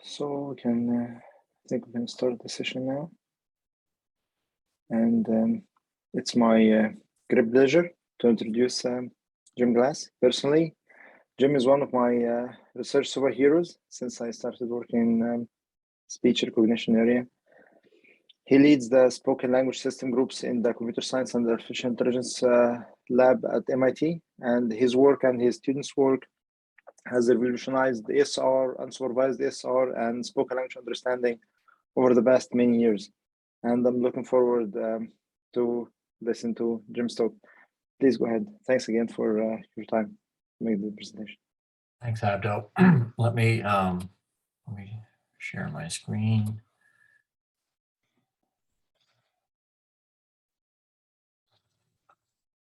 So we can, I think we can start the session now. And it's my great pleasure to introduce Jim Glass. Personally, Jim is one of my research superheroes since I started working in speech recognition area. He leads the spoken language system groups in the computer science and artificial intelligence lab at MIT, and his work and his students' work has revolutionized ASR, unsupervised ASR, and spoken language understanding over the past many years. And I'm looking forward to listen to Jim's talk. Please go ahead. Thanks again for your time to make the presentation. Thanks, Abdo. Let me share my screen.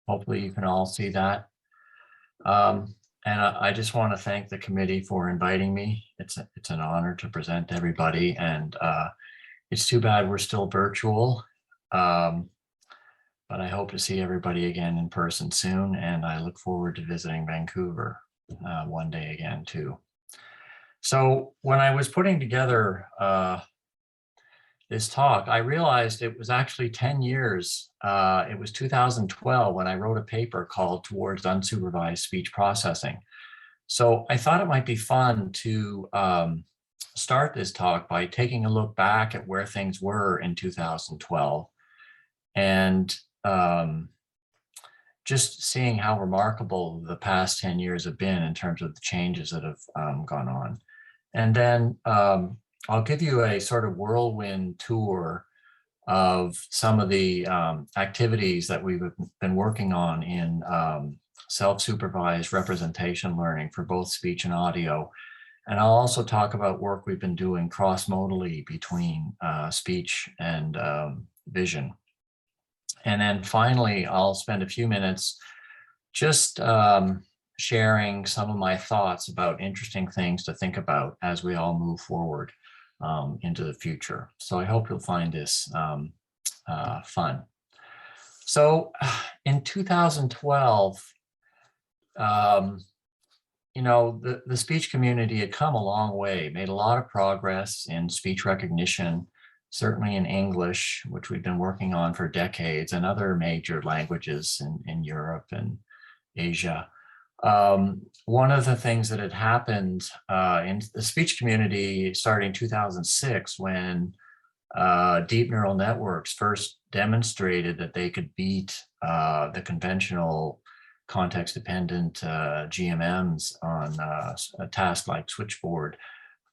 Hopefully you can all see that. And I just want to thank the committee for inviting me. It's an honor to present to everybody, and it's too bad we're still virtual, but I hope to see everybody again in person soon, and I look forward to visiting Vancouver one day again too. So when I was putting together this talk, I realized it was actually 10 years. It was 2012 when I wrote a paper called Towards Unsupervised Speech Processing. So I thought it might be fun to start this talk by taking a look back at where things were in 2012 and just seeing how remarkable the past 10 years have been in terms of the changes that have gone on. And then I'll give you a sort of whirlwind tour of some of the activities that we've been working on in self-supervised representation learning for both speech and audio. And I'll also talk about work we've been doing cross-modally between speech and vision. And then finally, I'll spend a few minutes just sharing some of my thoughts about interesting things to think about as we all move forward into the future. So I hope you'll find this fun. So in 2012, you know, the speech community had come a long way, made a lot of progress in speech recognition, certainly in English, which we've been working on for decades, and other major languages in Europe and Asia. One of the things that had happened in the speech community starting 2006, when deep neural networks first demonstrated that they could beat the conventional context-dependent GMMs on a task like switchboard,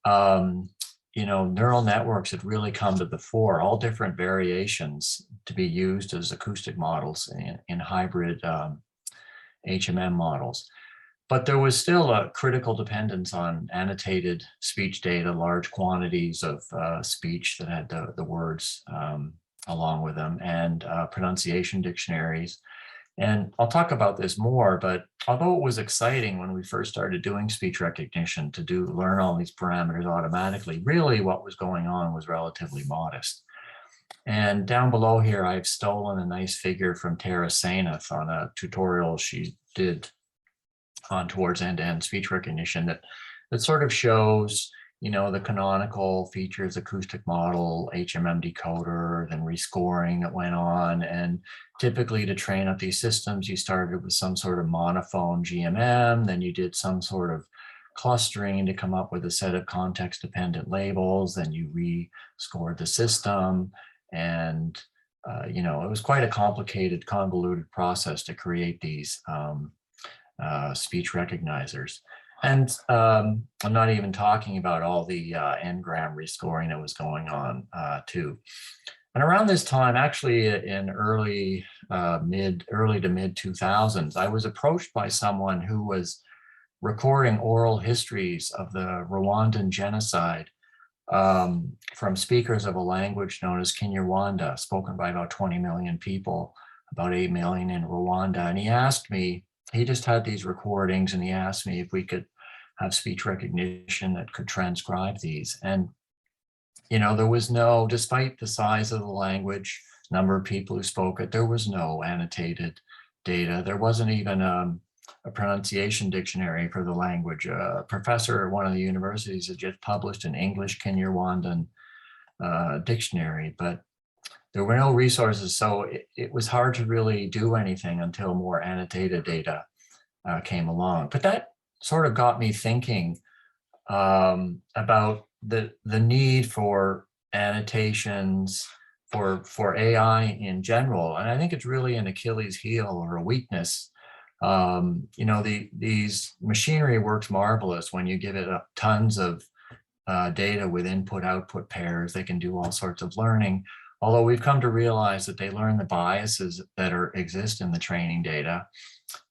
you know, neural networks had really come to the fore, all different variations to be used as acoustic models in hybrid HMM models. But there was still a critical dependence on annotated speech data, large quantities of speech that had the words along with them, and pronunciation dictionaries. And I'll talk about this more, but although it was exciting when we first started doing speech recognition to learn all these parameters automatically, really what was going on was relatively modest. And down below here, I've stolen a nice figure from Tara Sainath on a tutorial she did on Towards End-to-End Speech Recognition that sort of shows, you know, the canonical features, acoustic model, HMM decoder, then rescoring that went on. And typically to train up these systems, you started with some sort of monophone GMM, then you did some sort of clustering to come up with a set of context-dependent labels, then you rescored the system. And, you know, it was quite a complicated, convoluted process to create these speech recognizers. And I'm not even talking about all the n-gram rescoring that was going on too. And around this time, actually in early to mid 2000s, I was approached by someone who was recording oral histories of the Rwandan genocide from speakers of a language known as Kinyarwanda, spoken by about 20 million people, about 8 million in Rwanda. And he asked me, he just had these recordings, and he asked me if we could have speech recognition that could transcribe these. And, you know, there was no, despite the size of the language, number of people who spoke it, there was no annotated data. There wasn't even a pronunciation dictionary for the language. A professor at one of the universities had just published an English Kinyarwanda dictionary, but there were no resources, so it was hard to really do anything until more annotated data came along. But that sort of got me thinking about the need for annotations for AI in general. And I think it's really an Achilles heel or a weakness. You know, these machinery works marvelous when you give it tons of data with input-output pairs. They can do all sorts of learning. Although we've come to realize that they learn the biases that exist in the training data.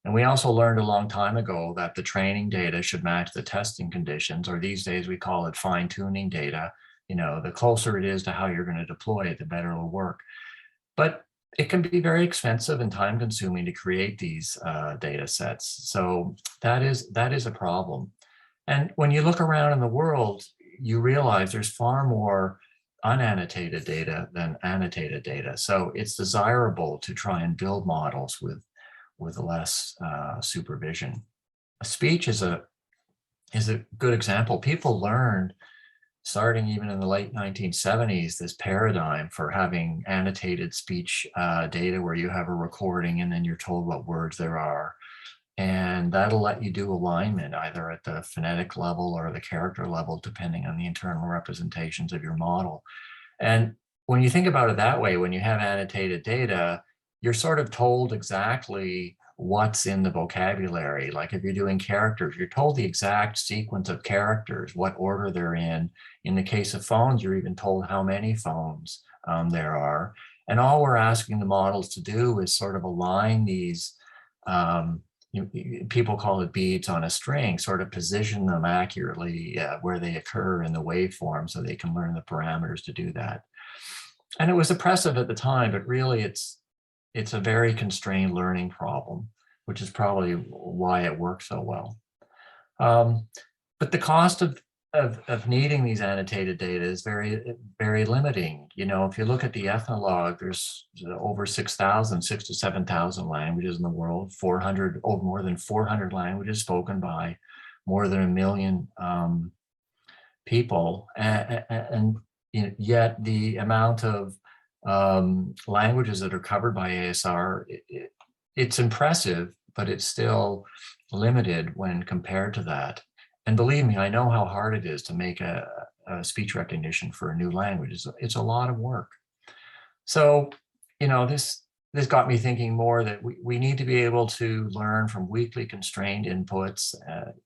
And we also learned a long time ago that the training data should match the testing conditions, or these days we call it fine-tuning data. You know, the closer it is to how you're going to deploy it, the better it'll work. But it can be very expensive and time-consuming to create these data sets. So that is a problem. And when you look around in the world, you realize there's far more unannotated data than annotated data. So it's desirable to try and build models with less supervision. Speech is a good example. People learned, starting even in the late 1970s, this paradigm for having annotated speech data where you have a recording and then you're told what words there are. And that'll let you do alignment either at the phonetic level or the character level, depending on the internal representations of your model. And when you think about it that way, when you have annotated data, you're sort of told exactly what's in the vocabulary. Like if you're doing characters, you're told the exact sequence of characters, what order they're in. In the case of phones, you're even told how many phones there are. And all we're asking the models to do is sort of align these people call it beads on a string, sort of position them accurately where they occur in the waveform so they can learn the parameters to do that. And it was oppressive at the time, but really it's a very constrained learning problem, which is probably why it works so well. But the cost of needing these annotated data is very, very limiting. You know, if you look at the ethnologue, there's over 6,000, 6,000 to 7,000 languages in the world, more than 400 languages spoken by more than 1 million people. And yet the amount of languages that are covered by ASR, it's impressive, but it's still limited when compared to that. And believe me, I know how hard it is to make a speech recognition for a new language. It's a lot of work. So, you know, this got me thinking more that we need to be able to learn from weakly constrained inputs,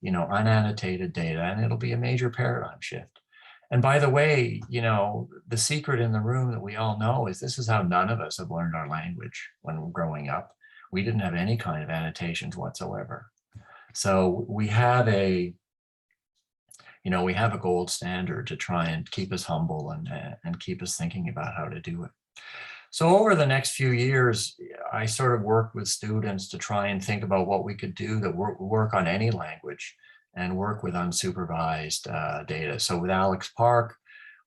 you know, unannotated data, and it'll be a major paradigm shift. And by the way, you know, the secret in the room that we all know is this is how none of us have learned our language when we're growing up. We didn't have any kind of annotations whatsoever. So we have a gold standard to try and keep us humble and keep us thinking about how to do it. So over the next few years, I sort of worked with students to try and think about what we could do that work on any language and work with unsupervised data. So with Alex Park,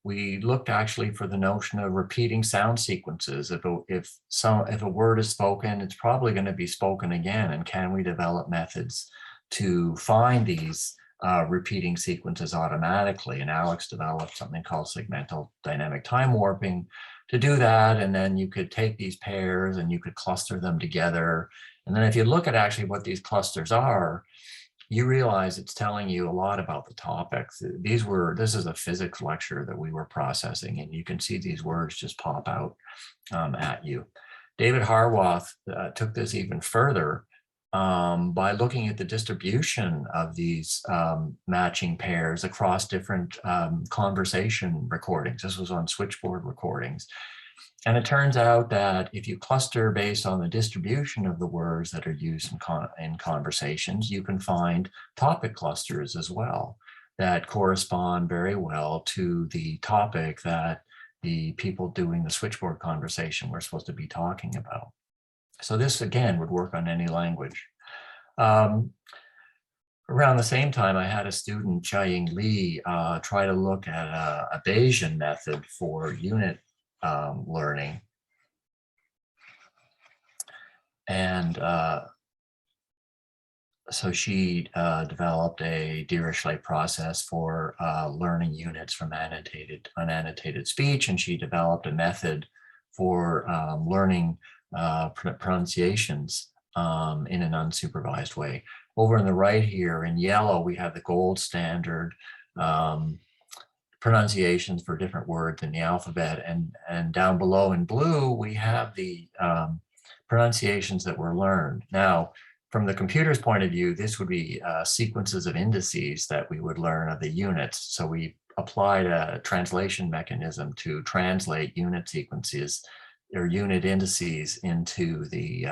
we looked actually for the notion of repeating sound sequences. If a word is spoken, it's probably going to be spoken again. And can we develop methods to find these repeating sequences automatically? And Alex developed something called segmental dynamic time warping to do that. And then you could take these pairs and you could cluster them together. And then if you look at actually what these clusters are, you realize it's telling you a lot about the topics. This is a physics lecture that we were processing, and you can see these words just pop out at you. David Harwath took this even further by looking at the distribution of these matching pairs across different conversation recordings. This was on switchboard recordings. And it turns out that if you cluster based on the distribution of the words that are used in conversations, you can find topic clusters as well that correspond very well to the topic that the people doing the switchboard conversation were supposed to be talking about. So this, again, would work on any language. Around the same time, I had a student, Jiaying Li, try to look at a Bayesian method for unit learning. And So she developed a Dirichlet process for learning units from unannotated speech, and she developed a method for learning pronunciations in an unsupervised way. Over on the right here in yellow, we have the gold standard pronunciations for different words in the alphabet, and down below in blue, we have the pronunciations that were learned. Now, from the computer's point of view, this would be sequences of indices that we would learn of the units. So we applied a translation mechanism to translate unit sequences or unit indices into the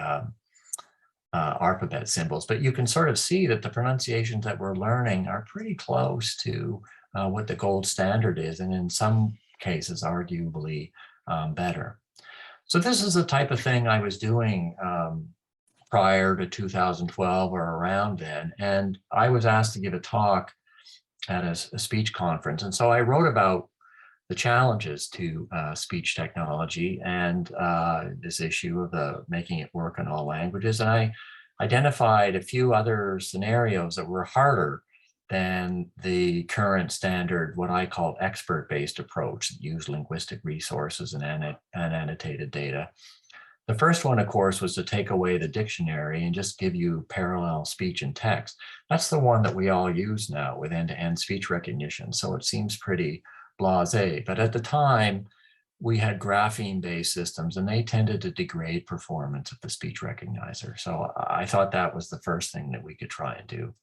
alphabet symbols. But you can sort of see that the pronunciations that we're learning are pretty close to what the gold standard is, and in some cases, arguably better. So this is the type of thing I was doing prior to 2012 or around then. And I was asked to give a talk at a speech conference. And so I wrote about the challenges to speech technology and this issue of making it work in all languages. And I identified a few other scenarios that were harder than the current standard, what I call expert-based approach, that use linguistic resources and annotated data. The first one, of course, was to take away the dictionary and just give you parallel speech and text. That's the one that we all use now with end-to-end speech recognition. So it seems pretty blasé. But at the time, we had grapheme-based systems, and they tended to degrade performance of the speech recognizer. So I thought that was the first thing that we could try and do.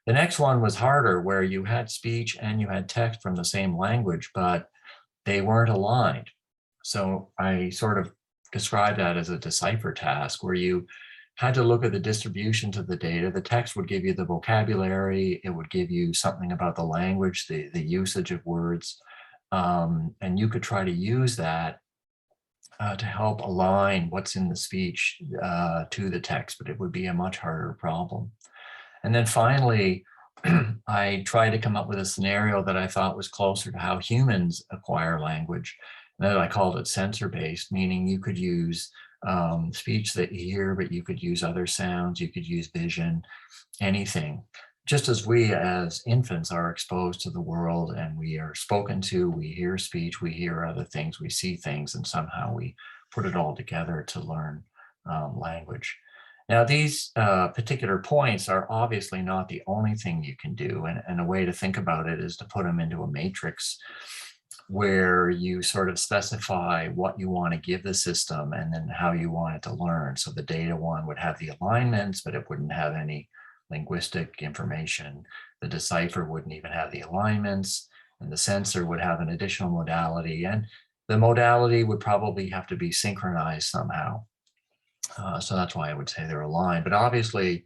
The next one was harder, where you had speech and you had text from the same language, but they weren't aligned. So I sort of describe that as a decipher task, where you had to look at the distributions of the data. The text would give you the vocabulary, it would give you something about the language, the usage of words, and you could try to use that to help align what's in the speech to the text, but it would be a much harder problem. And then finally, I tried to come up with a scenario that I thought was closer to how humans acquire language. And I called it sensor-based, meaning you could use speech that you hear, but you could use other sounds, you could use vision, anything. Just as we as infants are exposed to the world and we are spoken to, we hear speech, we hear other things, we see things, and somehow we put it all together to learn language. Now, these particular points are obviously not the only thing you can do, and a way to think about it is to put them into a matrix where you sort of specify what you want to give the system and then how you want it to learn. So the data one would have the alignments, but it wouldn't have any linguistic information. The decipher wouldn't even have the alignments, and the sensor would have an additional modality, and the modality would probably have to be synchronized somehow. So that's why I would say they're aligned. But obviously,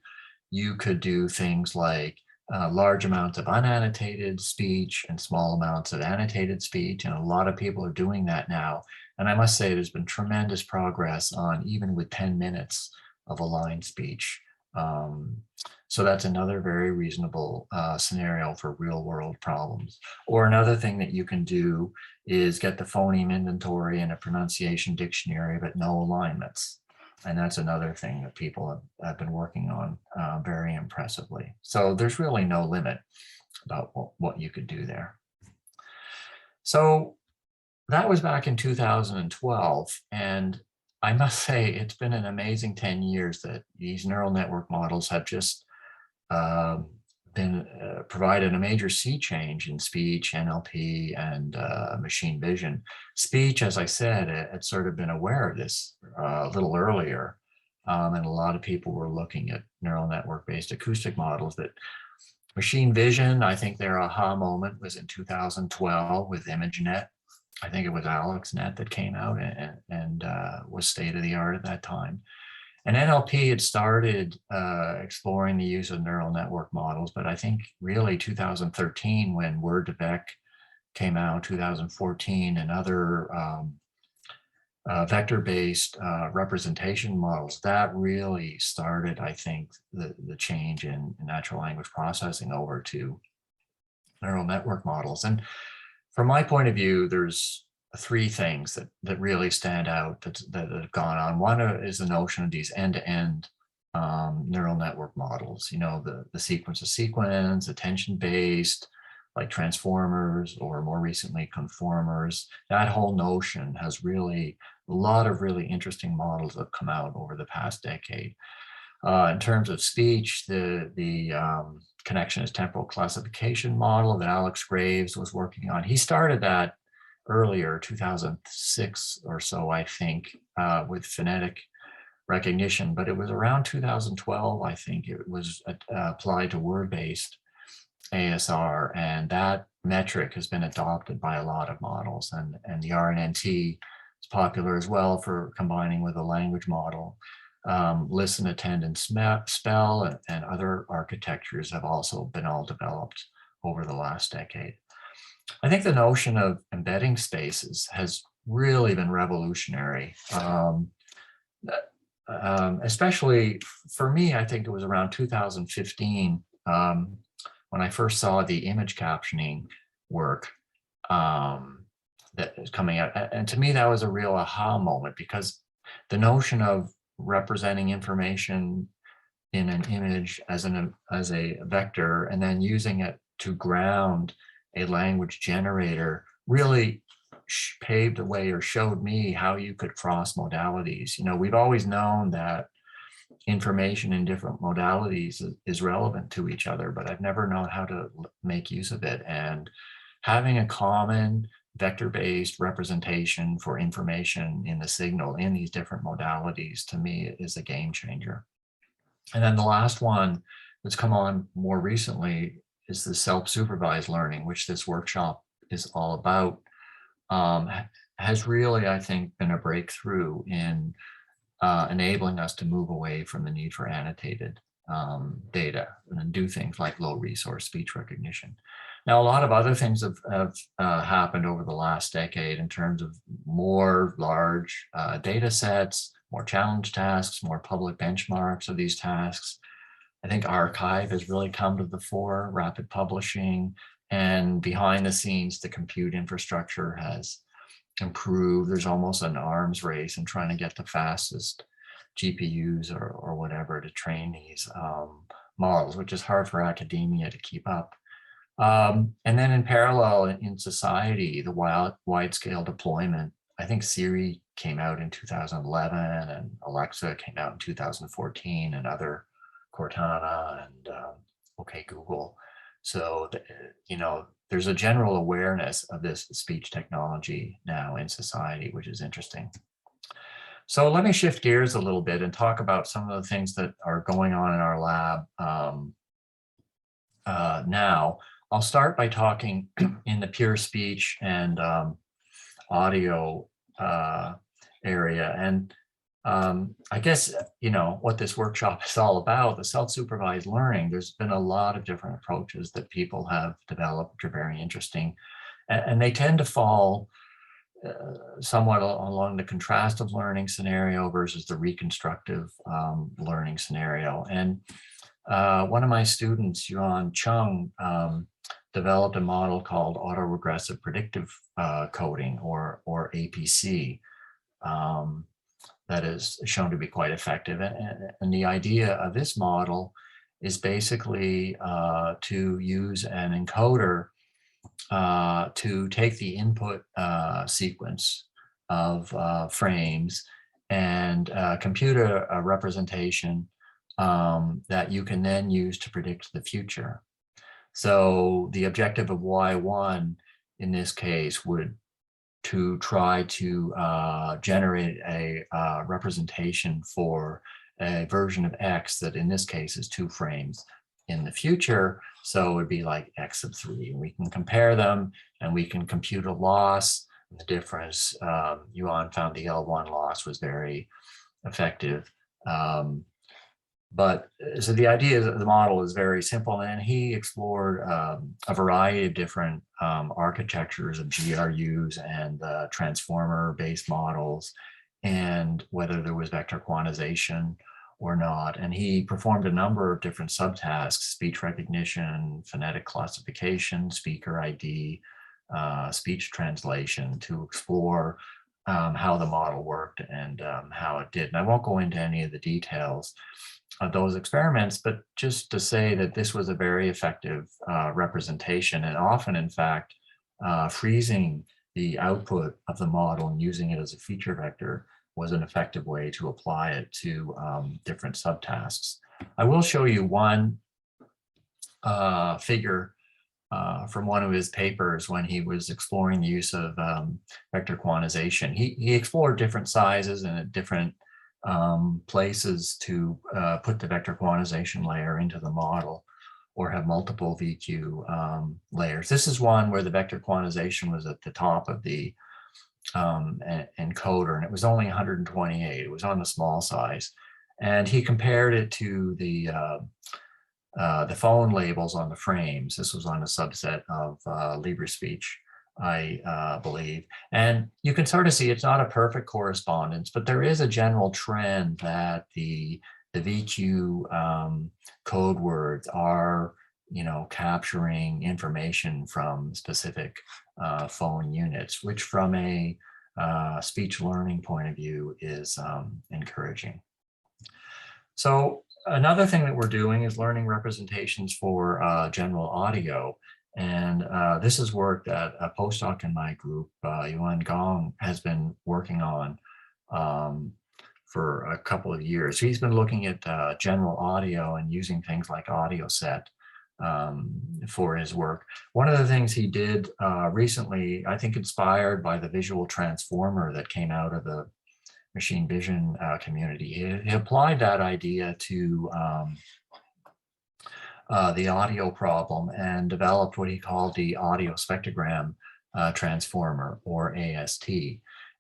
you could do things like large amounts of unannotated speech and small amounts of annotated speech. And a lot of people are doing that now. And I must say there's been tremendous progress on even with 10 minutes of aligned speech. So that's another very reasonable scenario for real world problems. Or another thing that you can do is get the phoneme inventory and a pronunciation dictionary, but no alignments. And that's another thing that people have been working on very impressively. So there's really no limit about what you could do there. So that was back in 2012. And I must say, it's been an amazing 10 years that these neural network models have just provided a major sea change in speech, NLP, and machine vision. Speech, as I said, had sort of been aware of this a little earlier, and a lot of people were looking at neural network-based acoustic models. But machine vision, I think their aha moment was in 2012 with ImageNet. I think it was AlexNet that came out and was state of the art at that time. And NLP had started exploring the use of neural network models, but I think really 2013 when Word2Vec came out, 2014, and other vector-based representation models, that really started, I think, the change in natural language processing over to neural network models. And from my point of view, there's three things that really stand out that have gone on. One is the notion of these end-to-end neural network models, the sequence of sequence, attention-based, like transformers, or more recently conformers. That whole notion has really a lot of really interesting models that have come out over the past decade. In terms of speech, the connectionist temporal classification model that Alex Graves was working on, he started that earlier, 2006 or so, I think, with phonetic recognition, but it was around 2012, I think, it was applied to word-based ASR, and that metric has been adopted by a lot of models, and the RNNT is popular as well for combining with a language model. Listen, attend, and spell, and other architectures have also been all developed over the last decade. I think the notion of embedding spaces has really been revolutionary. Especially for me, I think it was around 2015 when I first saw the image captioning work that is coming out. And to me, that was a real aha moment, because the notion of representing information in an image as a vector and then using it to ground a language generator really paved the way, or showed me how you could cross modalities. We've always known that information in different modalities is relevant to each other, but I've never known how to make use of it. And having a common vector-based representation for information in the signal in these different modalities, to me, is a game changer. And then the last one that's come on more recently is the self-supervised learning, which this workshop is all about. Has really, I think, been a breakthrough in enabling us to move away from the need for annotated data and do things like low resource speech recognition. Now, a lot of other things have happened over the last decade in terms of more large data sets, more challenge tasks, more public benchmarks of these tasks. I think archive has really come to the fore, rapid publishing, and behind the scenes, the compute infrastructure has improved. There's almost an arms race in trying to get the fastest GPUs or whatever to train these models, which is hard for academia to keep up. And then in parallel in society, the wide-scale deployment, I think Siri came out in 2011 and Alexa came out in 2014, and other Cortana and OK Google. So, there's a general awareness of this speech technology now in society, which is interesting. So let me shift gears a little bit and talk about some of the things that are going on in our lab now. I'll start by talking in the pure speech and audio area. And I guess, what this workshop is all about, the self-supervised learning, there's been a lot of different approaches that people have developed, which are very interesting. And they tend to fall somewhat along the contrastive learning scenario versus the reconstructive learning scenario. And one of my students, Yuan Chung, developed a model called autoregressive predictive coding, or APC, that is shown to be quite effective. And the idea of this model is basically to use an encoder to take the input sequence of frames and compute a representation that you can then use to predict the future. So the objective of Y1 in this case would to try to generate a representation for a version of X that in this case is 2 frames in the future. So it would be like X of 3. And we can compare them and we can compute a loss. The difference, Yuan found the L1 loss was very effective. But so the idea of the model is very simple, and he explored a variety of different architectures of GRUs and transformer-based models, and whether there was vector quantization or not. And he performed a number of different subtasks: speech recognition, phonetic classification, speaker ID, speech translation, to explore how the model worked and how it did. And I won't go into any of the details of those experiments, but just to say that this was a very effective representation, and often, in fact, freezing the output of the model and using it as a feature vector was an effective way to apply it to different subtasks. I will show you one figure from one of his papers when he was exploring the use of vector quantization. He explored different sizes and at different places to put the vector quantization layer into the model, or have multiple VQ layers. This is one where the vector quantization was at the top of the encoder, and it was only 128. It was on the small size. And he compared it to the phone labels on the frames. This was on a subset of LibreSpeech, I believe. And you can sort of see it's not a perfect correspondence, but there is a general trend that the VQ code words are, capturing information from specific phone units, which from a speech learning point of view is encouraging. So another thing that we're doing is learning representations for general audio. And this is work that a postdoc in my group, Yuan Gong, has been working on for a couple of years. He's been looking at general audio and using things like AudioSet for his work. One of the things he did recently, I think inspired by the visual transformer that came out of the machine vision community, he applied that idea to the audio problem and developed what he called the audio spectrogram transformer, or AST.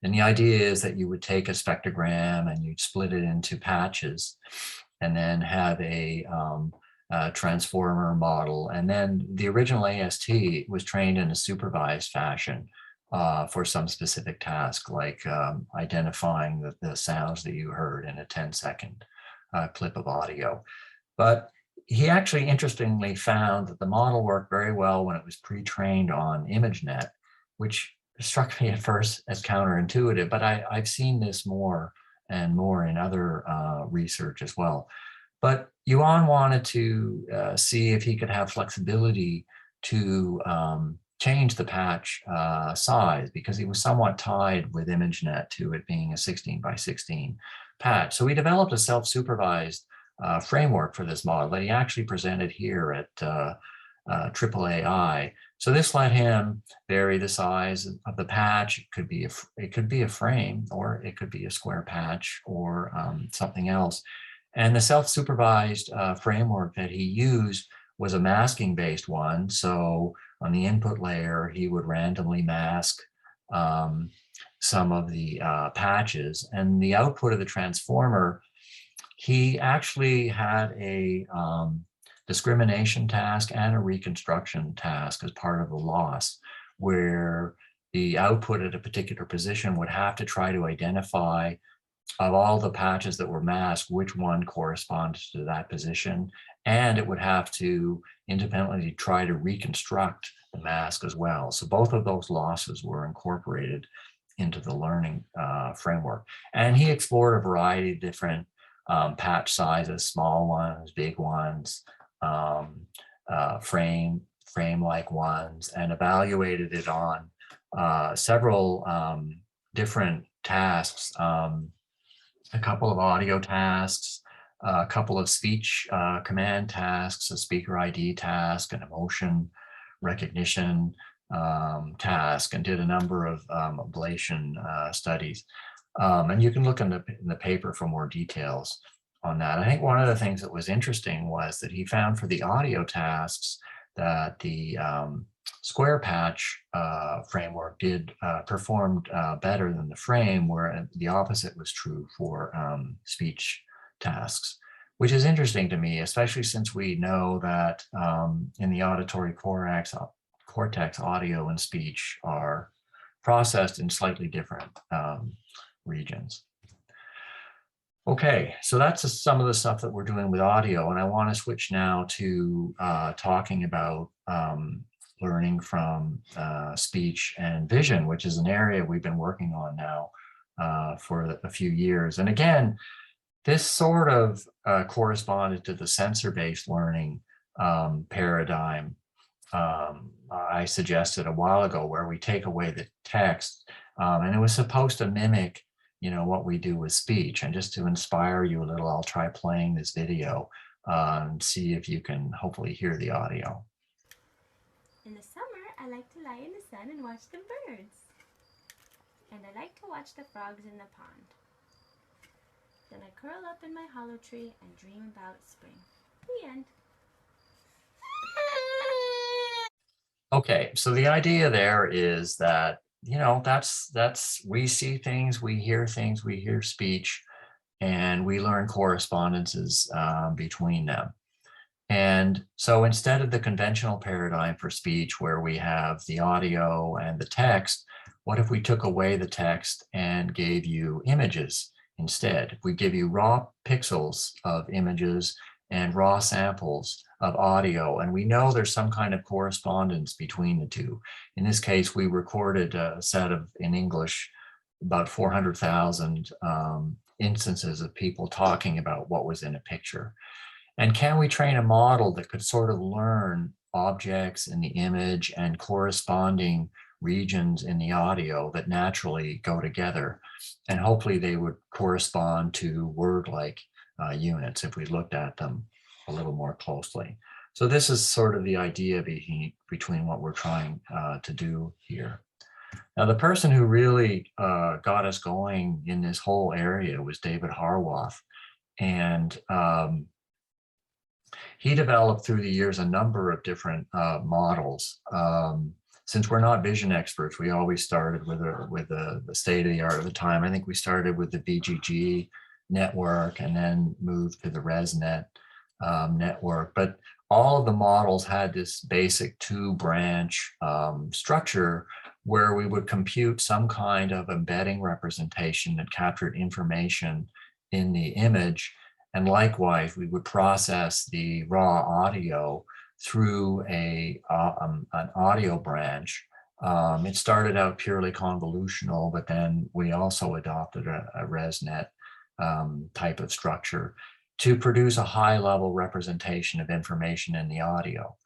And the idea is that you would take a spectrogram and you'd split it into patches and then have a transformer model. And then the original AST was trained in a supervised fashion for some specific task, like identifying the sounds that you heard in a 10-second clip of audio. But he actually interestingly found that the model worked very well when it was pre-trained on ImageNet, which struck me at first as counterintuitive, but I've seen this more and more in other research as well. But Yuan wanted to see if he could have flexibility to change the patch size, because he was somewhat tied with ImageNet to it being a 16 by 16 patch. So he developed a self-supervised framework for this model that he actually presented here at AAAI. So this let him vary the size of the patch. It could be a frame, or it could be a square patch, or something else. And the self-supervised framework that he used was a masking-based one. So on the input layer, he would randomly mask some of the patches, and the output of the transformer, he actually had a discrimination task and a reconstruction task as part of the loss, where the output at a particular position would have to try to identify, of all the patches that were masked, which one corresponded to that position. And it would have to independently try to reconstruct the mask as well. So both of those losses were incorporated into the learning framework. And he explored a variety of different patch sizes, small ones, big ones, frame-like ones, and evaluated it on several different tasks, a couple of audio tasks, a couple of speech command tasks, a speaker ID task, an emotion recognition task, and did a number of ablation studies. And you can look in the paper for more details on that. I think one of the things that was interesting was that he found for the audio tasks that the square patch framework performed better than the frame, where the opposite was true for speech tasks, which is interesting to me, especially since we know that in the auditory cortex, audio and speech are processed in slightly different regions. Okay, so that's some of the stuff that we're doing with audio, and I want to switch now to talking about learning from speech and vision, which is an area we've been working on now for a few years. And again, this sort of corresponded to the sensor-based learning paradigm I suggested a while ago, where we take away the text, and it was supposed to mimic, what we do with speech. And just to inspire you a little, I'll try playing this video and see if you can hopefully hear the audio. In the summer, I like to lie in the sun and watch the birds. And I like to watch the frogs in the pond. Then I curl up in my hollow tree and dream about spring. The end. Okay, so the idea there is that, that's we see things, we hear speech, and we learn correspondences between them. And so instead of the conventional paradigm for speech where we have the audio and the text, what if we took away the text and gave you images instead? If we give you raw pixels of images and raw samples of audio, and we know there's some kind of correspondence between the two. In this case, we recorded a set of, in English, about 400,000 instances of people talking about what was in a picture. And can we train a model that could sort of learn objects in the image and corresponding regions in the audio that naturally go together? And hopefully they would correspond to word-like units if we looked at them a little more closely. So this is sort of the idea between what we're trying to do here. Now, the person who really got us going in this whole area was David Harwath. And he developed through the years a number of different models. Since we're not vision experts, we always started with the state of the art of the time. I think we started with the VGG network and then moved to the ResNet network. But all of the models had this basic two-branch structure where we would compute some kind of embedding representation that captured information in the image. And likewise, we would process the raw audio through an audio branch. It started out purely convolutional, but then we also adopted a ResNet type of structure to produce a high-level representation of information in the audio.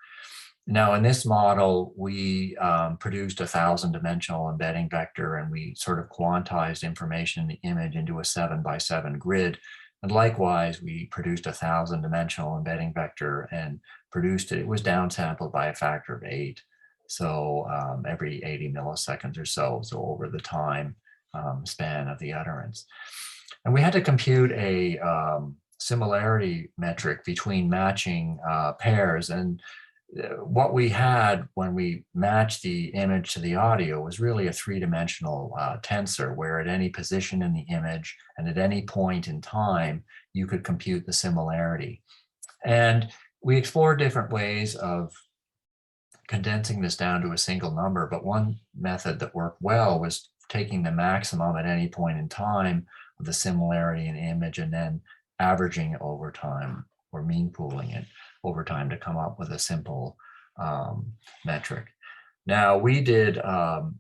Now, in this model, we produced a 1,000-dimensional embedding vector, and we sort of quantized information in the image into a 7x7 grid. And likewise, we produced a 1,000-dimensional embedding vector and produced it. It was downsampled by a factor of 8. So every 80 milliseconds or so over the time span of the utterance. And we had to compute a similarity metric between matching pairs. And what we had when we matched the image to the audio was really a 3-dimensional tensor, where at any position in the image and at any point in time, you could compute the similarity. And we explored different ways of condensing this down to a single number, but one method that worked well was taking the maximum at any point in time of the similarity in the image and then averaging it over time, or mean pooling it over time to come up with a simple metric. Now, we did a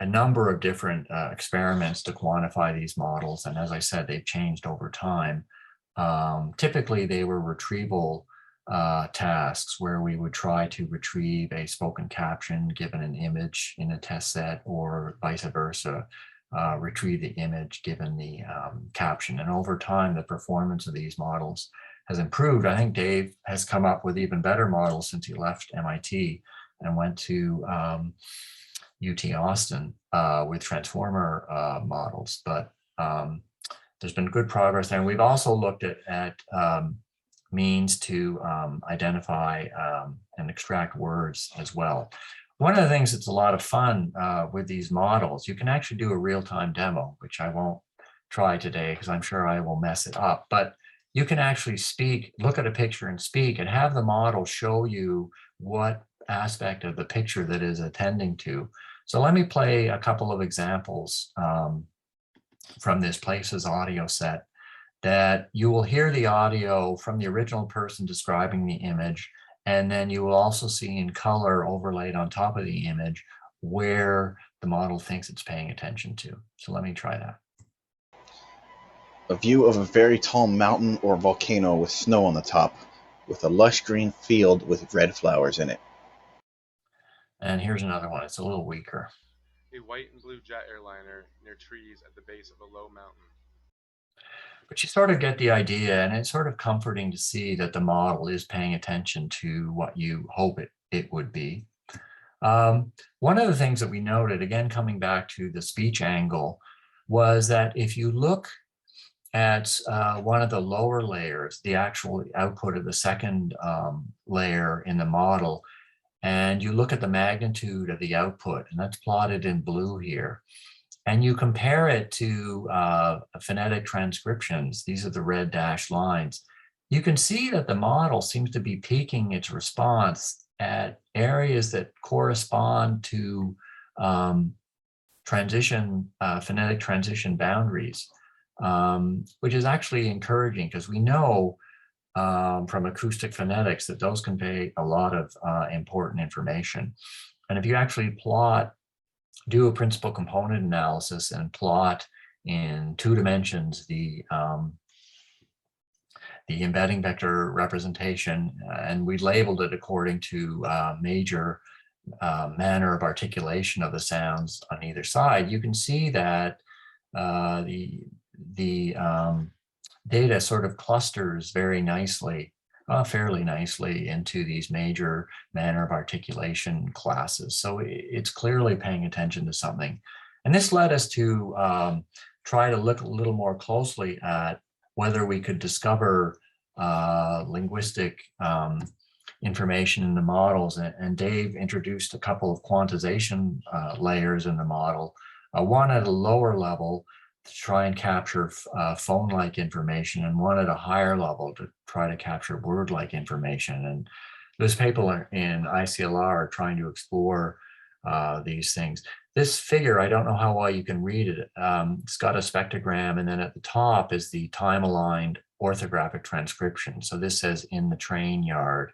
number of different experiments to quantify these models, and as I said, they've changed over time. Typically, they were retrieval tasks where we would try to retrieve a spoken caption given an image in a test set, or vice versa, retrieve the image given the caption. And over time, the performance of these models has improved. I think Dave has come up with even better models since he left MIT and went to UT Austin with transformer models. But there's been good progress there. And we've also looked at means to identify and extract words as well. One of the things that's a lot of fun with these models, you can actually do a real-time demo, which I won't try today because I'm sure I will mess it up. But you can actually speak, look at a picture and speak, and have the model show you what aspect of the picture that is attending to. So let me play a couple of examples from this Places audio set that you will hear the audio from the original person describing the image, And then you will also see in color overlaid on top of the image where the model thinks it's paying attention to. So let me try that. A view of a very tall mountain or volcano with snow on the top, with a lush green field with red flowers in it. And here's another one. It's a little weaker. A white and blue jet airliner near trees at the base of a low mountain. But you sort of get the idea, and it's sort of comforting to see that the model is paying attention to what you hope it would be. One of the things that we noted, again, coming back to the speech angle, was that if you look at one of the lower layers, the actual output of the second layer in the model, and you look at the magnitude of the output, and that's plotted in blue here, and you compare it to phonetic transcriptions, these are the red dashed lines, you can see that the model seems to be peaking its response at areas that correspond to phonetic transition boundaries, which is actually encouraging because we know from acoustic phonetics that those convey a lot of important information. And if you actually do a principal component analysis and plot in 2 dimensions the embedding vector representation, and we labeled it according to major manner of articulation of the sounds on either side, you can see that the data sort of clusters very nicely, fairly nicely, into these major manner of articulation classes. So it's clearly paying attention to something. And this led us to try to look a little more closely at whether we could discover linguistic information in the models. And Dave introduced a couple of quantization layers in the model, one at a lower level to try and capture phone-like information, and one at a higher level to try to capture word-like information. And those people in ICLR are trying to explore these things. This figure, I don't know how well you can read it. It's got a spectrogram, and then at the top is the time-aligned orthographic transcription. So this says "in the train yard."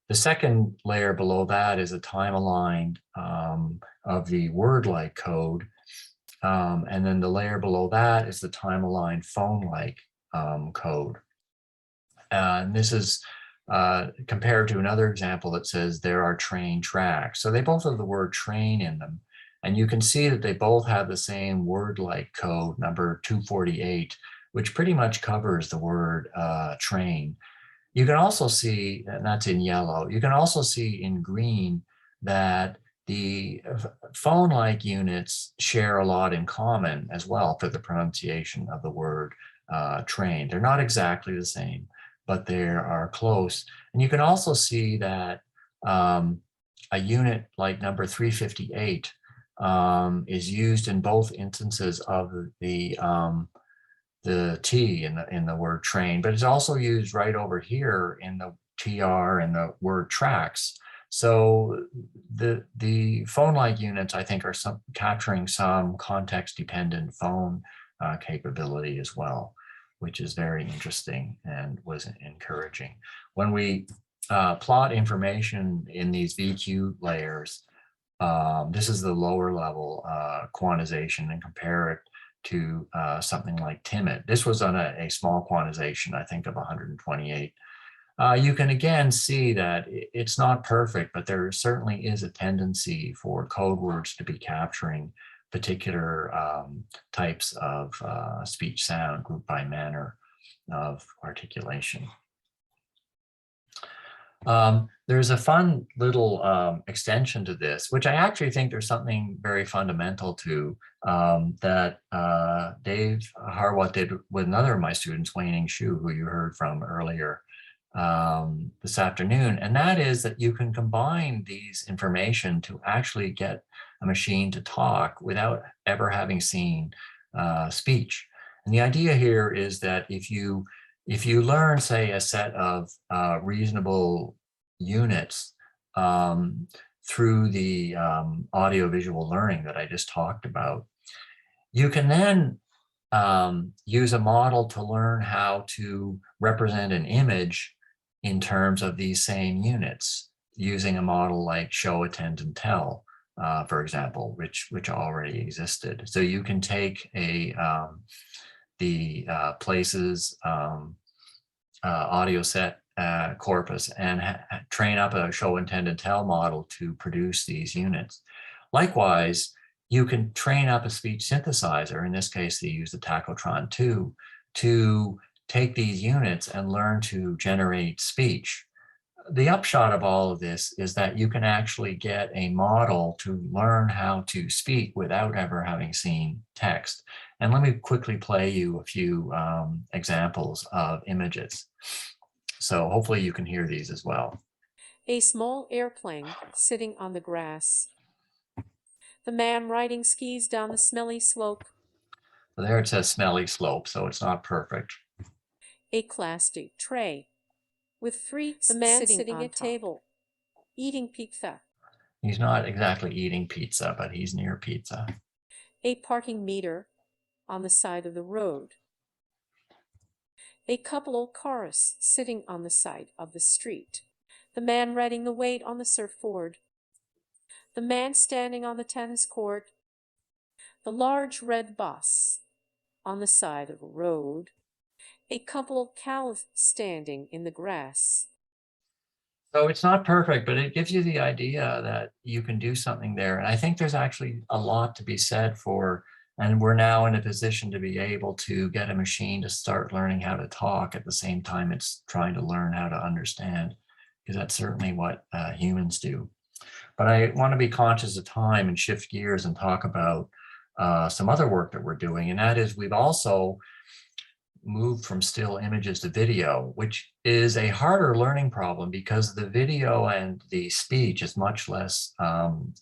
The second layer below that is a time-aligned of the word-like code. And then the layer below that is the time-aligned phone-like code. And this is compared to another example that says "there are train tracks." So they both have the word train in them. And you can see that they both have the same word-like code, number 248, which pretty much covers the word train. You can also see, and that's in yellow, you can also see in green that the phone-like units share a lot in common as well for the pronunciation of the word train. They're not exactly the same, but they are close. And you can also see that a unit like number 358 is used in both instances of the T in the word train, but it's also used right over here in the TR and the word tracks. So the phone-like units, I think, are capturing some context-dependent phone capability as well, which is very interesting and was encouraging. When we plot information in these VQ layers, this is the lower level quantization, and compare it to something like Timid. This was on a small quantization, I think, of 128. You can again see that it's not perfect, but there certainly is a tendency for code words to be capturing particular types of speech sound grouped by manner of articulation. There's a fun little extension to this, which I actually think there's something very fundamental to that Dave Harwat did with another of my students, Wayne Shu, who you heard from earlier this afternoon. And that is that you can combine these information to actually get a machine to talk without ever having seen speech. And the idea here is that if you learn, say, a set of reasonable units through the audio-visual learning that I just talked about, you can then use a model to learn how to represent an image in terms of these same units using a model like show, attend, and tell, for example, which already existed. So you can take the places audio set corpus and train up a show, attend, and tell model to produce these units. Likewise, you can train up a speech synthesizer. In this case, they use the Tacotron 2 to take these units and learn to generate speech. The upshot of all of this is that you can actually get a model to learn how to speak without ever having seen text. And let me quickly play you a few examples of images. So hopefully you can hear these as well. A small airplane sitting on the grass. The man riding skis down the smelly slope. So there it says smelly slope, so it's not perfect. A plastic tray with fruits. The man sitting at table, eating pizza. He's not exactly eating pizza, but he's near pizza. A parking meter on the side of the road. A couple of cars sitting on the side of the street. The man riding the weight on the surfboard. The man standing on the tennis court. The large red bus on the side of a road. A couple of cows standing in the grass. So it's not perfect, but it gives you the idea that you can do something there. And I think there's actually a lot to be said for, and we're now in a position to be able to get a machine to start learning how to talk at the same time it's trying to learn how to understand, because that's certainly what humans do. But I want to be conscious of time and shift gears and talk about some other work that we're doing. And that is, we've also moved from still images to video, which is a harder learning problem because the video and the speech is much less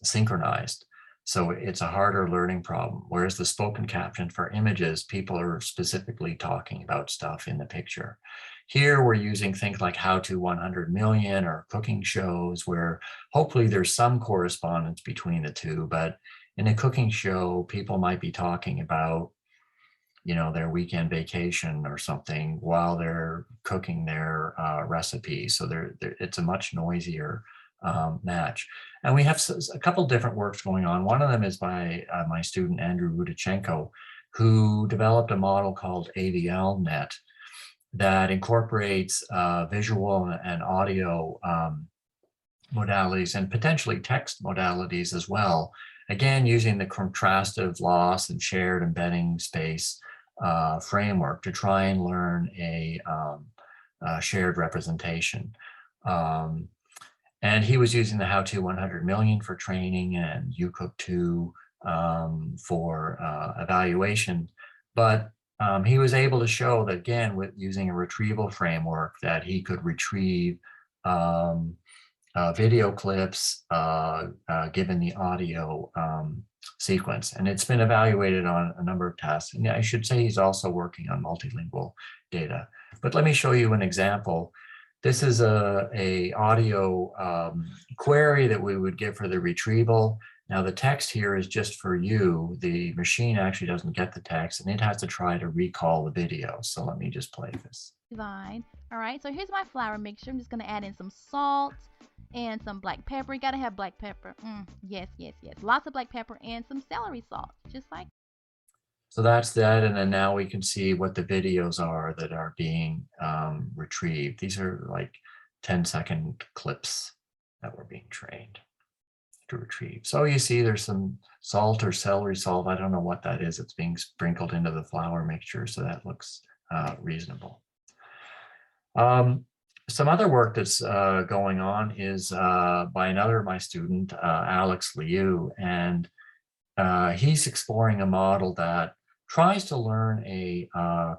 synchronized. So it's a harder learning problem. Whereas the spoken caption for images, people are specifically talking about stuff in the picture. Here we're using things like How to 100 Million or cooking shows where hopefully there's some correspondence between the two, but in a cooking show, people might be talking about, you know, their weekend vacation or something while they're cooking their recipe. So it's a much noisier match. And we have a couple different works going on. One of them is by my student, Andrew Rudichenko, who developed a model called AVLNet that incorporates visual and audio modalities and potentially text modalities as well. Again, using the contrastive loss and shared embedding space framework to try and learn a shared representation. And he was using the How to 100 Million for training and UCook2 for evaluation. But he was able to show that, again, with using a retrieval framework, that he could retrieve video clips given the audio sequence. And it's been evaluated on a number of tasks. And I should say he's also working on multilingual data. But let me show you an example. This is a audio query that we would give for the retrieval. Now the text here is just for you. The machine actually doesn't get the text and it has to try to recall the video. So let me just play this. Design. All right, so here's my flour mixture. I'm just gonna add in some salt and some black pepper. You gotta have black pepper. Yes. Lots of black pepper and some celery salt, just like. So that's that, and then now we can see what the videos are that are being retrieved. These are like 10-second clips that were being trained to retrieve. So you see there's some salt or celery salt. I don't know what that is. It's being sprinkled into the flour mixture, so that looks reasonable. Some other work that's going on is by another of my student, Alex Liu, and he's exploring a model that tries to learn a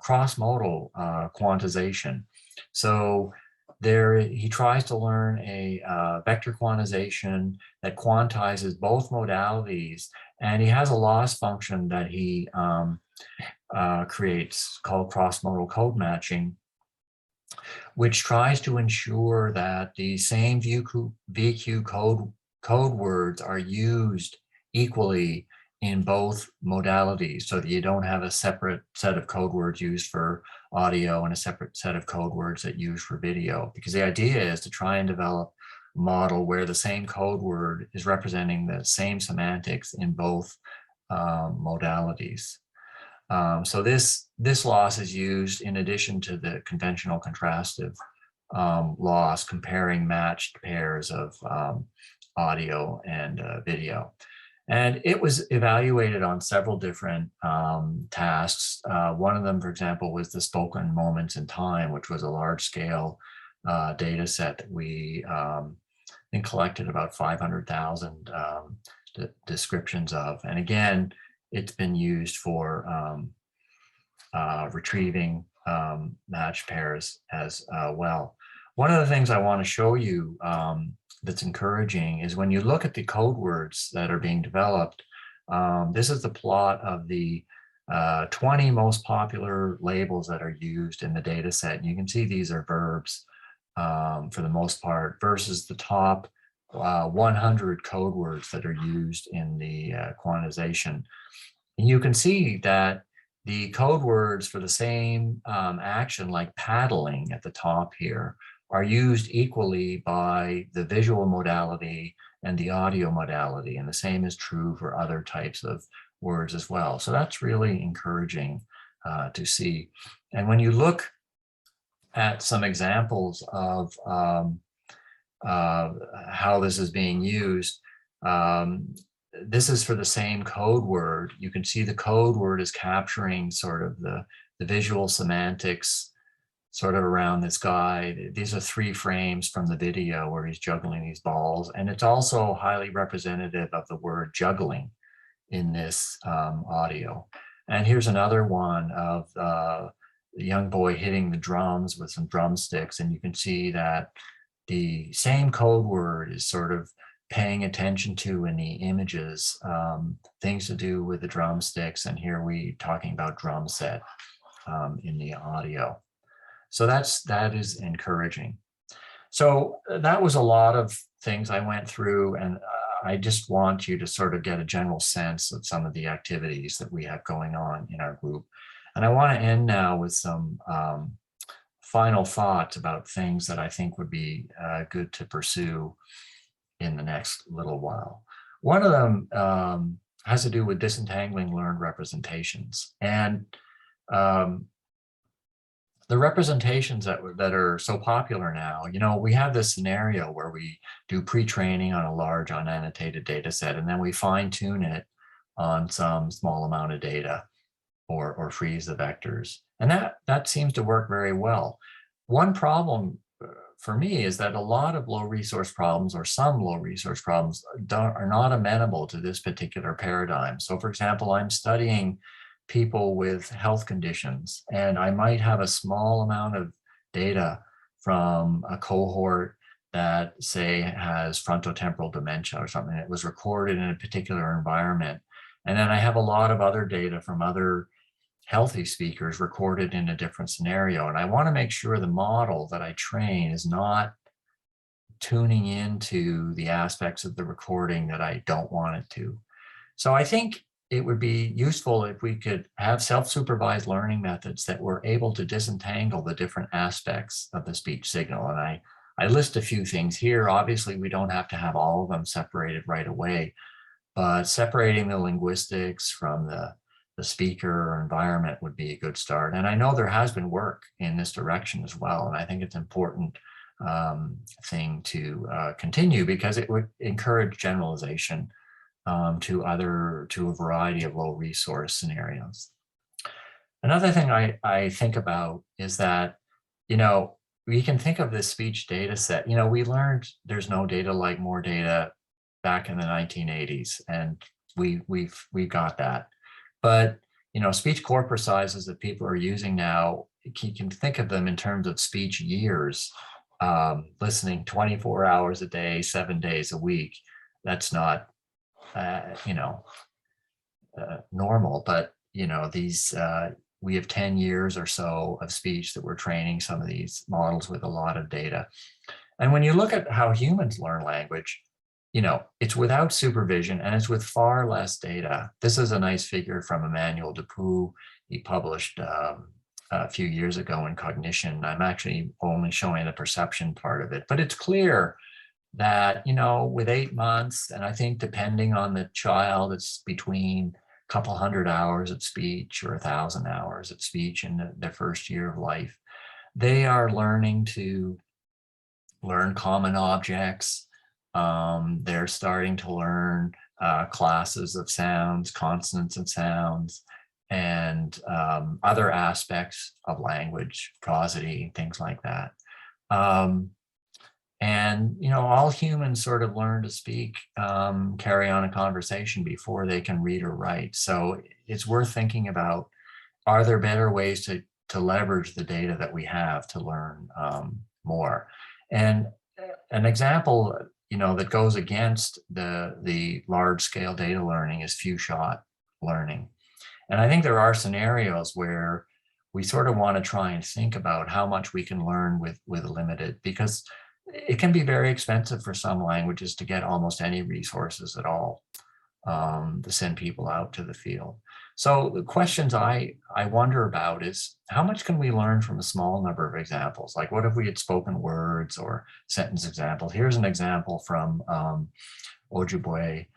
cross-modal quantization. So he tries to learn a vector quantization that quantizes both modalities, and he has a loss function that he creates called cross-modal code matching, which tries to ensure that the same VQ code words are used equally in both modalities so that you don't have a separate set of code words used for audio and a separate set of code words that use for video. Because the idea is to try and develop a model where the same code word is representing the same semantics in both modalities. So this loss is used in addition to the conventional contrastive loss, comparing matched pairs of audio and video. And it was evaluated on several different tasks. One of them, for example, was the spoken moments in time, which was a large scale data set that we collected about 500,000 descriptions of. And again, it's been used for retrieving matched pairs as well. One of the things I want to show you that's encouraging is when you look at the code words that are being developed, this is the plot of the 20 most popular labels that are used in the data set. And you can see these are verbs for the most part versus the top 100 code words that are used in the quantization. And you can see that the code words for the same action, like paddling at the top here, are used equally by the visual modality and the audio modality. And the same is true for other types of words as well. So that's really encouraging to see. And when you look at some examples of how this is being used, this is for the same code word. You can see the code word is capturing sort of the visual semantics sort of around this guy. These are 3 frames from the video where he's juggling these balls. And it's also highly representative of the word juggling in this audio. And here's another one of the young boy hitting the drums with some drumsticks. And you can see that the same code word is sort of paying attention to in the images, things to do with the drumsticks. And here we talking about drum set in the audio. So that is encouraging. So that was a lot of things I went through, and I just want you to sort of get a general sense of some of the activities that we have going on in our group. And I want to end now with some final thoughts about things that I think would be good to pursue in the next little while. One of them has to do with disentangling learned representations. And the representations that are so popular now, you know, we have this scenario where we do pre-training on a large unannotated data set, and then we fine tune it on some small amount of data or freeze the vectors. And that seems to work very well. One problem for me is that a lot of low resource problems, or some low resource problems, are not amenable to this particular paradigm. So for example, I'm studying people with health conditions, and I might have a small amount of data from a cohort that, say, has frontotemporal dementia or something that was recorded in a particular environment. And then I have a lot of other data from other healthy speakers recorded in a different scenario. And I want to make sure the model that I train is not tuning into the aspects of the recording that I don't want it to. So I think it would be useful if we could have self-supervised learning methods that were able to disentangle the different aspects of the speech signal. And I list a few things here. Obviously, we don't have to have all of them separated right away, but separating the linguistics from the speaker or environment would be a good start. And I know there has been work in this direction as well. And I think it's an important thing to continue, because it would encourage generalization to a variety of low resource scenarios. Another thing I think about is that, you know, we can think of this speech data set. You know, we learned there's no data like more data back in the 1980s, and we've got that. But, you know, speech corpus sizes that people are using now, you can think of them in terms of speech years, listening 24 hours a day, 7 days a week. That's not normal, but, you know, these, we have 10 years or so of speech that we're training some of these models with a lot of data. And when you look at how humans learn language, it's without supervision and it's with far less data. This is a nice figure from Emmanuel Dupuy. He published a few years ago in Cognition. I'm actually only showing the perception part of it, but it's clear that, with 8 months, and I think depending on the child, it's between a couple hundred hours of speech or 1,000 hours of speech in their first year of life, they are learning to learn common objects. They're starting to learn classes of sounds, consonants and sounds, and other aspects of language, prosody, things like that. And, all humans sort of learn to speak, carry on a conversation before they can read or write. So it's worth thinking about, are there better ways to leverage the data that we have to learn more? And an example, that goes against the large scale data learning is few shot learning. And I think there are scenarios where we sort of want to try and think about how much we can learn with limited, because it can be very expensive for some languages to get almost any resources at all to send people out to the field. So the questions I wonder about is, how much can we learn from a small number of examples? Like, what if we had spoken words or sentence examples? Here's an example from Ojibwe.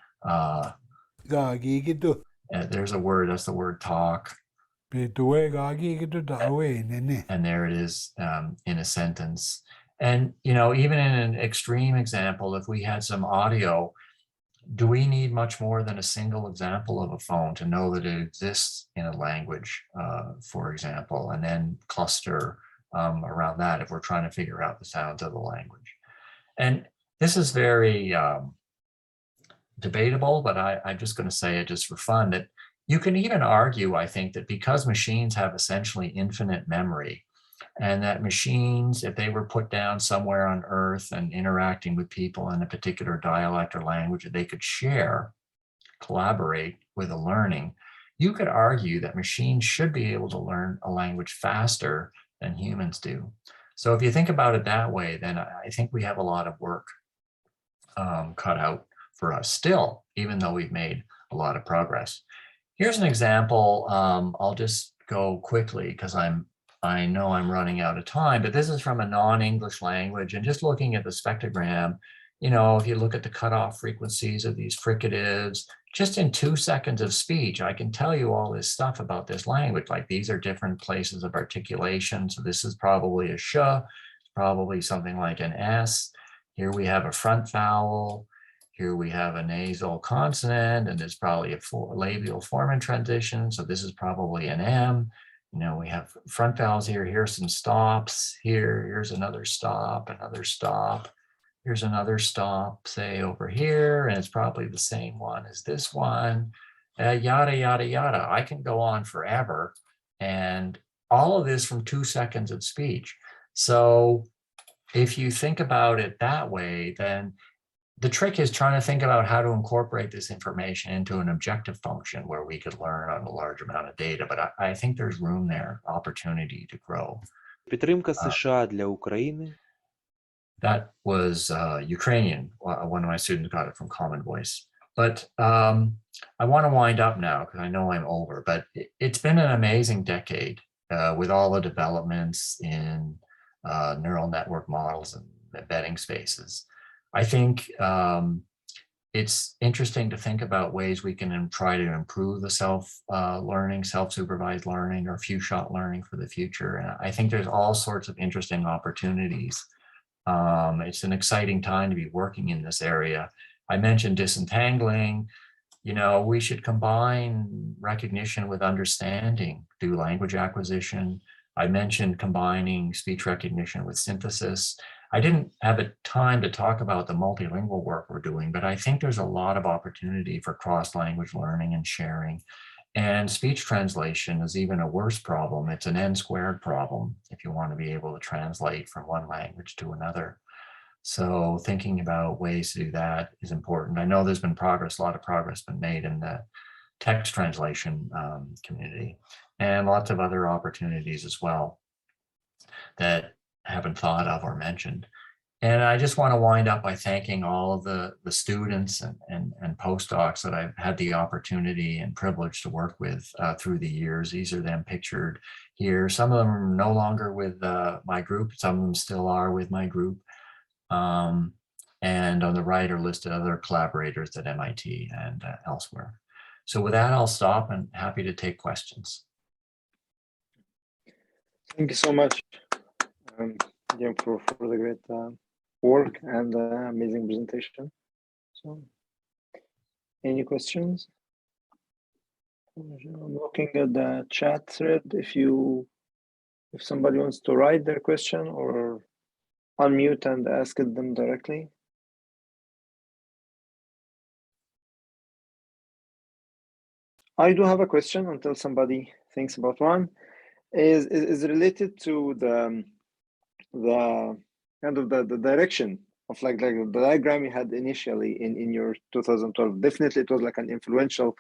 There's a word, that's the word talk. And there it is in a sentence. And, even in an extreme example, if we had some audio, do we need much more than a single example of a phone to know that it exists in a language, for example, and then cluster around that if we're trying to figure out the sounds of the language? And this is very debatable, but I'm just going to say it just for fun, that you can even argue, I think, that because machines have essentially infinite memory, and that machines, if they were put down somewhere on Earth and interacting with people in a particular dialect or language that they could share, collaborate with a learning, you could argue that machines should be able to learn a language faster than humans do. So if you think about it that way, then I think we have a lot of work cut out for us still, even though we've made a lot of progress. Here's an example. I'll just go quickly because I know I'm running out of time, but this is from a non-English language, and just looking at the spectrogram, if you look at the cutoff frequencies of these fricatives, just in 2 seconds of speech, I can tell you all this stuff about this language. Like, these are different places of articulation. So this is probably a sh, probably something like an S. Here we have a front vowel. Here we have a nasal consonant, and there's probably a labial formant transition. So this is probably an M. We have front vowels here. Here's some stops. Here's another stop, another stop. Here's another stop, say over here, and it's probably the same one as this one, yada, yada, yada. I can go on forever. And all of this from 2 seconds of speech. So if you think about it that way, then the trick is trying to think about how to incorporate this information into an objective function where we could learn on a large amount of data. But I think there's room there, opportunity to grow. Підтримка США для України. That was Ukrainian. One of my students got it from Common Voice. But I want to wind up now because I know I'm over. But it's been an amazing decade with all the developments in neural network models and embedding spaces. I think it's interesting to think about ways we can try to improve the self-learning, self-supervised learning, or few-shot learning for the future. And I think there's all sorts of interesting opportunities. It's an exciting time to be working in this area. I mentioned disentangling. We should combine recognition with understanding, do language acquisition. I mentioned combining speech recognition with synthesis. I didn't have a time to talk about the multilingual work we're doing, but I think there's a lot of opportunity for cross-language learning and sharing. And speech translation is even a worse problem. It's an n-squared problem if you want to be able to translate from one language to another. So thinking about ways to do that is important. I know there's been progress, a lot of progress been made in the text translation community, and lots of other opportunities as well that haven't thought of or mentioned. And I just want to wind up by thanking all of the students and postdocs that I've had the opportunity and privilege to work with through the years. These are them pictured here. Some of them are no longer with my group. Some of them still are with my group. And on the right are listed other collaborators at MIT and elsewhere. So with that, I'll stop and happy to take questions. Thank you so much, Jim, for the great work and amazing presentation. So, any questions? I'm looking at the chat thread. If somebody wants to write their question or unmute and ask them directly. I do have a question until somebody thinks about one. Is related to the kind of the direction of like the diagram you had initially in your 2012. Definitely, it was like an influential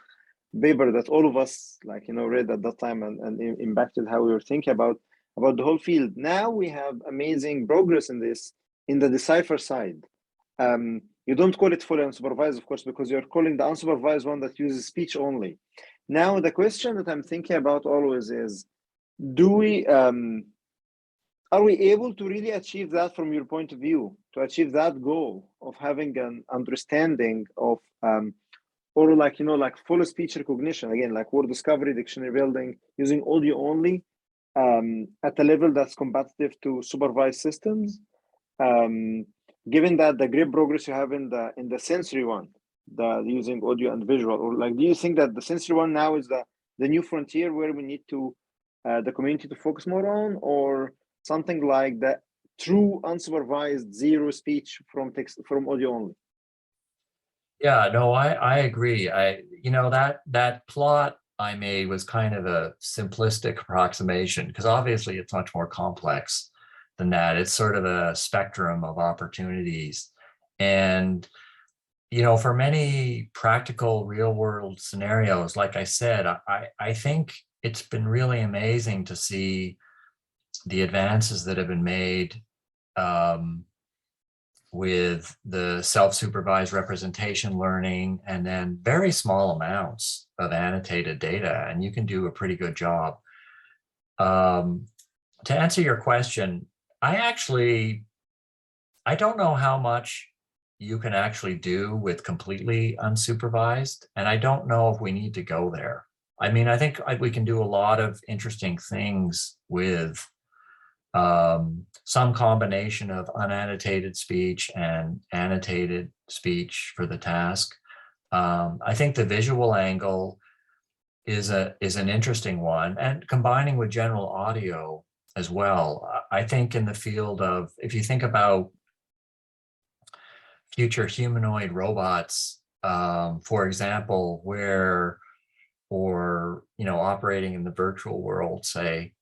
paper that all of us read at that time and impacted how we were thinking about the whole field. Now we have amazing progress in this in the decipher side. You don't call it fully unsupervised, of course, because you're calling the unsupervised one that uses speech only. Now the question that I'm thinking about always is, are we able to really achieve that from your point of view, to achieve that goal of having an understanding of or like full speech recognition, again, like word discovery, dictionary building, using audio only at a level that's competitive to supervised systems, given that the great progress you have in the sensory one, the using audio and visual, or like, do you think that the sensory one now is the new frontier where we need to the community to focus more on, or something like the true unsupervised zero speech from text from audio only? Yeah, no, I agree. That plot I made was kind of a simplistic approximation, because obviously it's much more complex than that. It's sort of a spectrum of opportunities. And, for many practical real world scenarios, like I said, I think it's been really amazing to see the advances that have been made with the self-supervised representation learning, and then very small amounts of annotated data, and you can do a pretty good job. To answer your question, I don't know how much you can actually do with completely unsupervised, and I don't know if we need to go there. I mean, I think we can do a lot of interesting things with some combination of unannotated speech and annotated speech for the task. I think the visual angle is an interesting one, and combining with general audio as well. I think in the field of, if you think about future humanoid robots, for example, operating in the virtual world, say,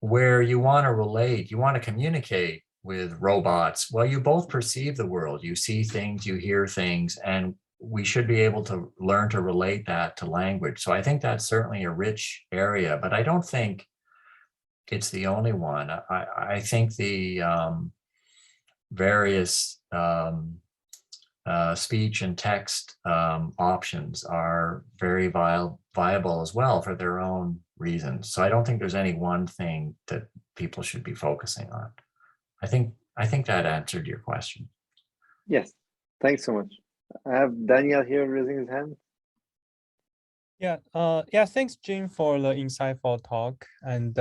where you want to relate, you want to communicate with robots. Well, you both perceive the world, you see things, you hear things, and we should be able to learn to relate that to language. So I think that's certainly a rich area, but I don't think it's the only one. I think the various speech and text options are very viable as well for their own reasons. So I don't think there's any one thing that people should be focusing on. I think that answered your question. Yes, thanks so much. I have Daniel here raising his hand. Yeah, thanks, Jim, for the insightful talk. And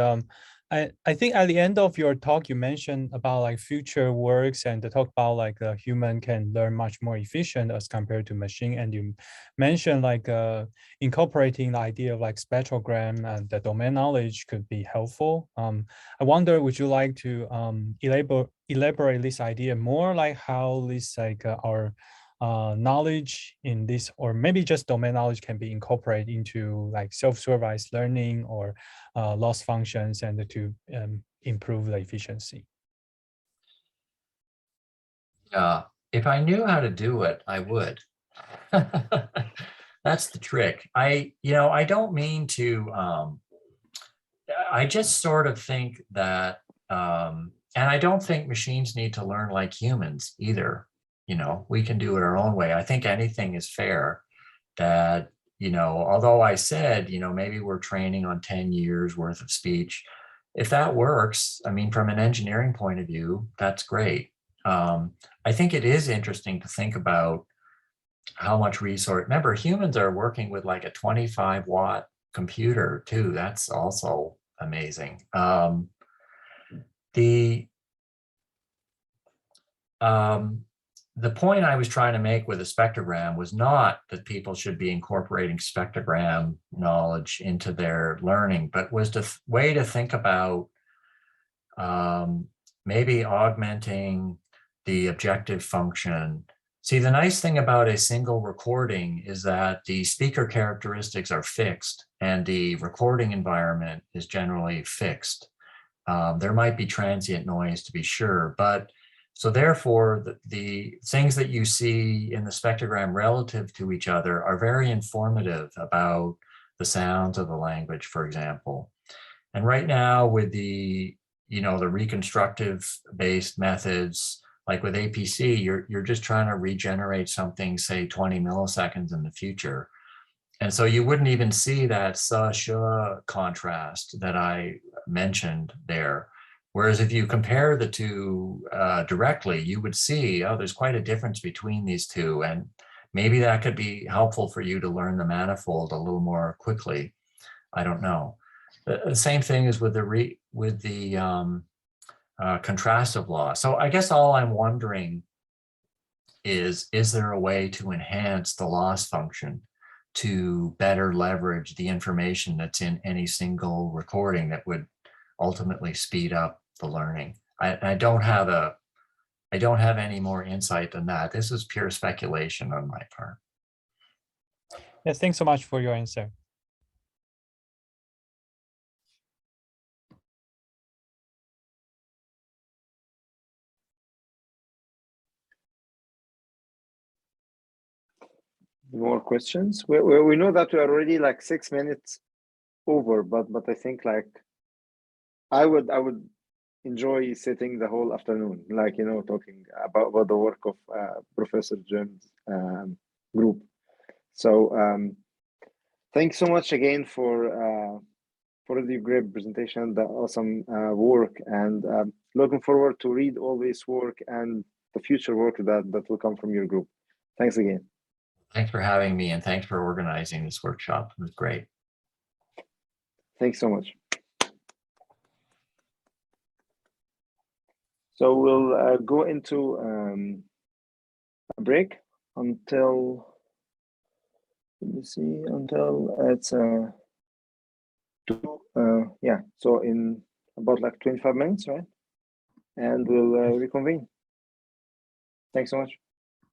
I think at the end of your talk, you mentioned about like future works and talk about like a human can learn much more efficient as compared to machine. And you mentioned like incorporating the idea of like spectrogram and the domain knowledge could be helpful. I wonder, would you like to elaborate this idea more, like how this like our knowledge in this, or maybe just domain knowledge, can be incorporated into like self-supervised learning or loss functions, and to improve the efficiency? Yeah, if I knew how to do it, I would. That's the trick. I don't mean to, I just sort of think that And I don't think machines need to learn like humans either. You know, we can do it our own way. I think anything is fair. That, you know, although I said, you know, maybe we're training on 10 years worth of speech. If that works, I mean, from an engineering point of view, that's great. I think it is interesting to think about how much resource. Remember, humans are working with like a 25-watt computer too. That's also amazing. The point I was trying to make with a spectrogram was not that people should be incorporating spectrogram knowledge into their learning, but was the way to think about maybe augmenting the objective function. See, the nice thing about a single recording is that the speaker characteristics are fixed and the recording environment is generally fixed. There might be transient noise to be sure, but so therefore the things that you see in the spectrogram relative to each other are very informative about the sounds of the language, for example. And right now with the, you know, the reconstructive based methods, like with APC, you're just trying to regenerate something, say 20 milliseconds in the future. And so you wouldn't even see that sa-sh contrast that I mentioned there. Whereas if you compare the two directly, you would see, oh, there's quite a difference between these two. And maybe that could be helpful for you to learn the manifold a little more quickly. I don't know. The same thing is with the contrastive law. So I guess all I'm wondering is there a way to enhance the loss function to better leverage the information that's in any single recording that would ultimately speed up the learning? I don't have any more insight than that. This is pure speculation on my part. Yes, thanks so much for your answer. More questions? We know that we're already like 6 minutes over, but I think like I would enjoy sitting the whole afternoon, like, you know, talking about the work of Professor Jim's group. So thanks so much again for the great presentation, the awesome work, and looking forward to read all this work and the future work that will come from your group. Thanks again. Thanks for having me, and thanks for organizing this workshop. It was great. Thanks so much. So we'll go into a break until, let me see, until it's yeah, so in about like 25 minutes, right? And we'll reconvene. Thanks so much.